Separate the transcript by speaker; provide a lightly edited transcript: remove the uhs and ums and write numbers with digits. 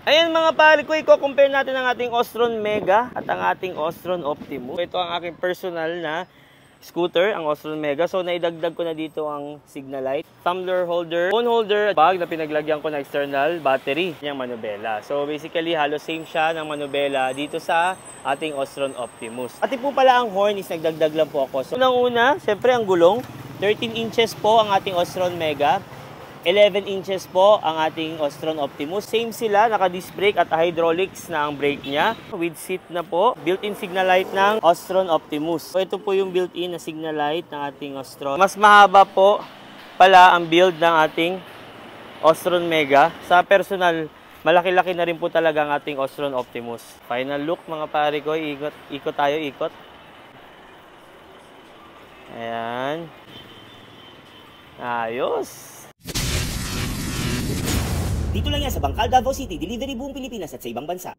Speaker 1: Ayan mga pare ko, i-compare natin ang ating Ostron Mega at ang ating Ostron Optimus. Ito ang aking personal na scooter, ang Ostron Mega. So naidagdag ko na dito ang signal light, tumbler holder, phone holder, bag na pinaglagyan ko na external battery, yung manubela. So basically halos same siya ng manubela dito sa ating Ostron Optimus. Pati po pala ang horn is nagdagdag lang po ako. So unang-una, syempre ang gulong, 13 inches po ang ating Ostron Mega. 11 inches po ang ating Ostron Optimus. Same sila, naka-disc brake at hydraulics na ang brake niya. With seat na po, built-in signal light ng Ostron Optimus. So ito po yung built-in na signal light ng ating Ostron. Mas mahaba po pala ang build ng ating Ostron Mega. Sa personal, malaki-laki na rin po talaga ang ating Ostron Optimus. Final look mga pare ko, ikot tayo, ikot. Ayan. Ayos.
Speaker 2: Dito lang yan sa Bangkal, Davao City, delivery buong Pilipinas at sa ibang bansa.